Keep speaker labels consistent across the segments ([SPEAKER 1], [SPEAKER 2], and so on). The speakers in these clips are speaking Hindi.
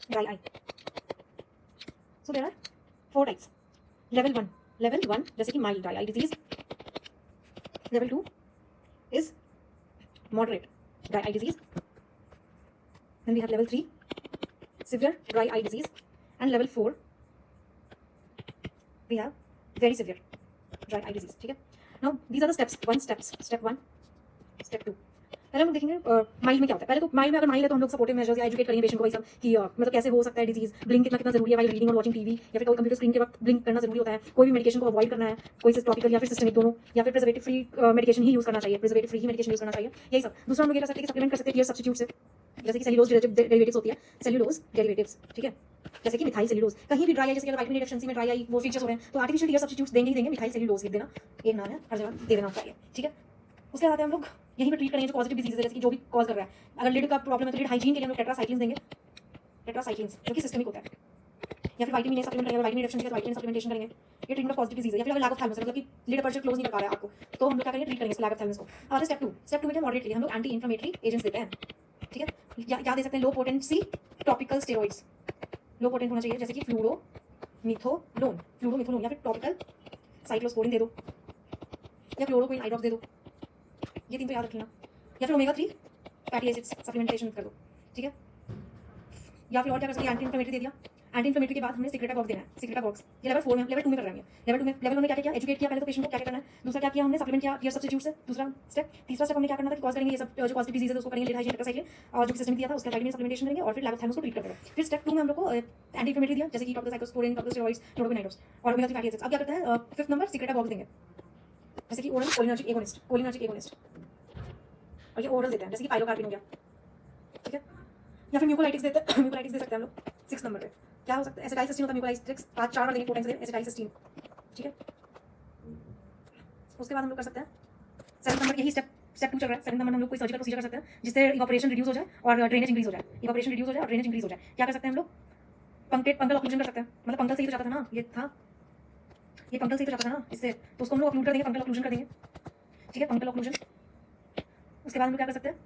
[SPEAKER 1] dry eye. So there are 4 types. Level 1 जैसे कि mild dry eye disease. Level 2 is moderate dry eye disease. Then we have level 3 severe dry eye disease, and level 4 we have very severe dry eye disease. ठीक है. Now these are the steps. Step 1, step 2. पहले हम देखेंगे माइल्ड में क्या होता है. पहले तो माइल्ड में अगर माइल्ड है तो हम लोग सपोर्टिव मेजर्स या एजुकेट करेंगे पेशेंट को भाई सब कि मतलब कैसे हो सकता है डिजीज, ब्लिंक कितना जरूरी है वाइल रीडिंग और वाचिंग टीवी, या फिर कोई कंप्यूटर स्क्रीन के वक्त ब्लिंक करना जरूरी होता है, कोई भी मेडिकेशन को अवॉइड करना है, कोई टॉपिकल या फिर सिस्टमिक दोनों, या फिर प्रिजर्वेटिव फ्री मेडिकेशन ही यूज करना चाहिए, प्रिजर्वेटिव फ्री ही मेडिकेशन यूज करना चाहिए, यही सब. दूसरा हम लोग ये कर सकते हैं कि सप्लीमेंट कर सकते हैं टीयर सब्स्टिट्यूट से, जैसे कि सेल्यूलोज डेरिवेटिव्स होती है, सेल्यूलोज डेरिवेटिव्स. ठीक है, जैसे कि मिथाइल सेल्यूलोज. कहीं भी ड्राई आई, जैसे कि विटामिन डी डेफिशिएंसी में ड्राई आई वो फीचर्स हो रहे हैं तो आर्टिफिशियल टीयर सब्स्टिट्यूट्स देंगे ही देंगे. मिथाइल सेल्यूलोज लिख देना, एक नाम है, हर जगह दे देना चाहिए. ठीक है. उसके बाद हम लोग यहीं पे ट्रीट करेंगे जो पॉजिटिव डिजीज है, जैसे कि जो भी कॉज कर रहा है. अगर लिड का प्रॉब्लम है तो लिड हाइजीन के लिए हम लोग टेट्रासाइक्लिन्स देंगे, टेट्रासाइक्लिन्स जो कि सिस्टमिक होता है, या फिर विटामिन ए सप्लीमेंट करेंगे, विटामिन डेफिशिएंसी का विटामिन सप्लीमेंटेशन करेंगे. ये ट्रीटमेंट ऑफ पॉजिटिव डिजीज है. या फिर अगर लैक ऑफ थैलेमस मतलब कि लिड अपर्चर क्लोज नहीं कर पा रहा है आपको, तो हम लोग क्या करेंगे, ट्रीट करेंगे लैक ऑफ थैलेमस को. और स्टेप 2 में क्या, मॉडरेटली हम लोग एंटी इन्फ्लेमेटरी एजेंट्स देते हैं. ठीक है. क्या दे सकते हैं, लो पोटेंसी टॉपिकल स्टेरॉइड्स. लो पोटेंट होना चाहिए, जैसे कि फ्लूरोमिथोलोन या फिर टॉपिकल साइक्लोस्पोरिन दे दो, या क्लोरोक्विन आई ड्रॉप्स दे दो. ये 3 तो याद रख लेना. या फिर ओमेगा 3 फैटी एसिड्स सप्लीमेंटेशन कर दो. ठीक है. या फिर और क्या कर सकते हैं, एंटी इन्फ्लेमेटरी दे दिया. एंटी इन्फ्लेमेटरी के बाद हमने सिक्रेटाबॉक्स देना है. सिक्रेटाबॉक्स ये लेवल 4 में, लेवल 2 में कर रहे हैं. लेवल 1 में क्या किया, एजुकेट किया पहले तो पेशेंट को क्या करना है. दूसरा क्या किया हमने, सप्लीमेंट किया टीयर सब्स्टिट्यूट से. दूसरा स्टेप. तीसरा स्टेप हमने क्या करना था, कॉज करेंगे ये सब जो पॉजिटिव डिजीज है उसको करेंगे लिड हाइजीन टेट्रासाइक्लिन, और जो सिस्टम दिया था उसका विटामिन सप्लीमेंटेशन करेंगे, और फिर लैक ऑफ थैलेमस को ट्रीट करेंगे. फिर स्टेप 2 में हम लोग को एंटी इन्फ्लेमेटरी दिया, जैसे कि topical cyclosporine, topical steroids, chloroquine eye drops और ओमेगा 3 फैटी एसिड्स. अब क्या करता है, 5th नंबर सिक्रेटाबॉक्स देंगे, जैसे कि ओरल कोलिनर्जिक एगोनिस्ट, और ये ओरल देते हैं, जैसे कि पाइलोकार्पिन हो गया. ठीक है. या फिर म्यूकोलाइटिक्स दे सकते हैं हम लोग 6 नंबर पे. क्या हो सकता है, एसिटाइलसिस्टीन होता है म्यूकोलाइटिक्स, 4 बार देंगे, 4 टाइम्स देंगे एसिटाइलसिस्टीन. ठीक है. उसके बाद हम लोग कर सकते हैं 7 नंबर, यही स्टेप 2 चल रहा है. 7 नंबर हम लोग कोई सर्जिकल प्रोसीजर कर सकते हैं जिससे इवापोरेशन रिड्यूस हो जाए और ड्रेनेज इंक्रीज हो जाए. क्या कर सकते हैं हम लोग, पंक्टल ऑक्लूजन कर सकते हैं. मतलब पंक्टल से ही तो जाता था ना, ये पंक्टल से ही तो जाता था ना इससे, तो उसको हम लोग ऑक्लूड कर देंगे, पंक्टल ऑक्लूजन कर देंगे. ठीक है, पंक्टल ऑक्लूजन. उसके बाद हम लोग क्या कर सकते हैं,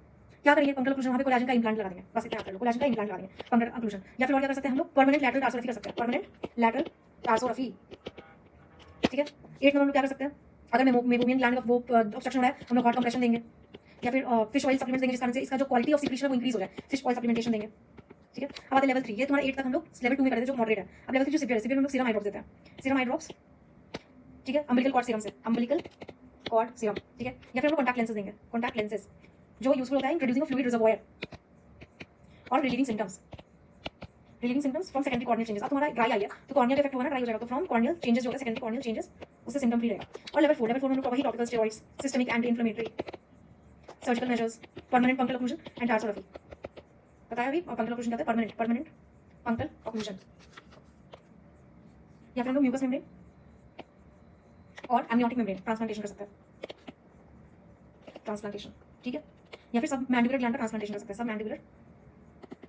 [SPEAKER 1] क्या करेंगे, पंक्टल ऑक्लूजन, वहाँ पे कोलाजन का इम्प्लांट लगा देंगे. बस इतना याद कर लो, कोलाजन का इम्प्लांट लगा देंगे, पंक्टल ऑक्लूजन. या फिर और क्या कर सकते हैं हम लोग, परमानेंट लैटरल टार्सोरफी कर सकते हैं, परमानेंट लैटरल टार्सोरफी. ठीक है. 8 नंबर हम लोग क्या कर सकते हैं, अगर मेबोमियन ग्लैंड का वो ऑब्स्ट्रक्शन हो रहा है, हम लोग हॉट कंप्रेशन देंगे, या फिर फिश ऑयल सप्लीमेंट्स देंगे जिस कारण से इसका जो क्वालिटी ऑफ सिक्रीशन है वो इंक्रीज हो जाए. फिश ऑयल सप्लीमेंटेशन देंगे. ठीक है. अब आते हैं लेवल 3. ये तुम्हारा 8 तक हम लोग लेवल 2 में करते थे जो मॉडरेट है. अब लेवल 3 जो सीवियर है, सीवियर में हम लोग सीरम आई ड्रॉप्स देते हैं, सीरम आई ड्रॉप्स. ठीक है. अम्बिलिकल कॉर्ड सीरम से, अम्बिलिकल कॉर्ड सीरम. ठीक है. या फिर हम लोग कॉन्टैक्ट लेंसेज देंगे, कॉन्टैक्ट लेंसेज जो यूजफुल होता है इंट्रोड्यूसिंग फ्लूइड रिजर्वॉयर और relieving symptoms from secondary corneal changes. अब तुम्हारा ड्राई आई है तो कॉर्नियल इफेक्ट होगा ना, ड्राई हो जाएगा, तो फ्रॉम कॉर्नियल चेंजेस जो होगा, सेकेंडरी कॉर्नियल चेंजेस, उससे सिम्टम फ्री रहेगा. और लेवल 4 में हम लोग वही topical steroids, systemic anti inflammatory, surgical measures, permanent punctal occlusion and tarsorrhaphy. बताया अभी पंक्टल ऑक्लूजन क्या होता है, परमानेंट पंक्टल ऑक्लूजन. या फिर हम लोग म्यूकस मेम्ब्रेन और एमनियोटिक मेम्ब्रेन ट्रांसप्लांटेशन कर सकते हैं, ट्रांसप्लांटेशन. ठीक है. या फिर सब मैंडिबुलर ग्लैंड का ट्रांसप्लांटेशन कर सकते हैं, सब मैंडिबुलर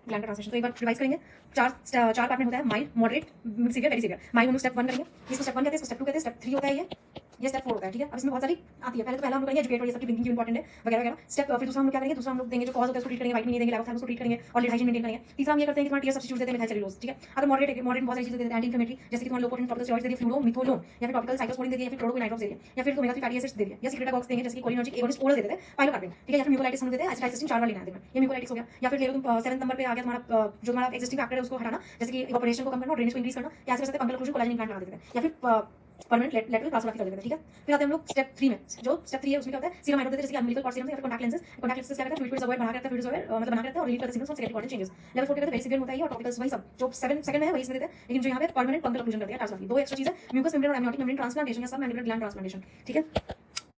[SPEAKER 1] ग्लैंड का ट्रांसप्लांटेशन. तो एक बार रिवाइज करेंगे, 4 पार्ट में होता है, mild, moderate, severe, very severe. Mild हम लोग स्टेप 1 करेंगे, इसको स्टेप 1 कहते हैं, स्टेप 2 कहते हैं, स्टेप 3 होता है ये स्टेप 4 होता है. ठीक है. अब इसमें बहुत सारी आती है. पहले हम लोग करेंगे एजुकेट, और ये सबकी थिंकिंग इंपॉर्टेंट है वगैरह वगैरह. स्टेप फिर दूसरा हम लोग क्या करेंगे, दूसरा हम लोग देंगे जो कॉज होता है उसको ट्रीट करेंगे, विटामिन ए देंगे, लैक ऑफ थैलेमस को ट्रीट करेंगे और लिड हाइजीन मेंटेन करेंगे. तीसरा हम ये करते हैं कि तुम्हारा टीयर सब्स्टिट्यूट देते हैं, मिथाइल सेल्यूलोज. ठीक है. अगर मॉडरेट बहुत सारी चीजें देते हैं, एंटी इन्फ्लेमेटरी, जैसे कि तुम्हारा लो पोटेंट टॉपिकल स्टेरॉइड्स दे दिए, फ्लूरोमिथोलोन या फिर टॉपिकल साइक्लोस्पोरिन दे दिए, या फिर क्लोरोक्विन आई ड्रॉप्स दे दिए, या फिर ओमेगा 3 फैटी एसिड्स दे दिए, या सिक्रेटाबॉक्स देंगे जैसे कि कोलिनर्जिक एगोनिस्ट ओरल देते हैं, पाइलोकार्पिन. ठीक है. या फिर म्यूकोलाइटिक्स हम देते हैं, एसिटाइलसिस्टीन 4 बार लेना है दिन में, ये म्यूकोलाइटिक्स हो गया. या फिर ले लो तुम 7 नंबर पे आ गया तुम्हारा जो तुम्हारा एक्जिस्टिंग फैक्टर है उसको हटाना, जैसे कि इवापोरेशन को कम करना और ड्रेनेज को इंक्रीज करना. क्या कर सकते हैं, पंक्टल ऑक्लूजन, कोलाजन इम्प्लांट लगा देते हैं, या फिर परमानेंट लैटरल टार्सोरफी कर देते हैं. ठीक है. फिर आते हैं हम लोग स्टेप 3 में, जो स्टेप 3 है उसमें क्या होता है, सीरम आई ड्रॉप देते हैं, जैसे कि अम्बिलिकल कॉर्ड सीरम या फिर कॉन्टैक्ट लेंसेज क्या करता है, फ्लूइड रिजर्वॉयर बना के रखता है, फ्लूइड रिजर्वॉयर मतलब बना के रखता है और रिलीव करता है signals from secondary corneal changes. Level 4 के वेरी सीवियर होता है, और टॉपिकल्स वही सब जो 7 सेकंड में है वही इसमें देते हैं, लेकिन जो यहाँ पे परमानेंट पंक्टल ऑक्लूजन कर दिया, टार्सोरफी. 2 एक्स्ट्रा चीज है, म्यूकस मेम्ब्रेन और एमनियोटिक मेम्ब्रेन ट्रांसप्लांटेशन या सब मैंडिबुलर ग्लैंड ट्रांसप्लांटेशन. ठीक है.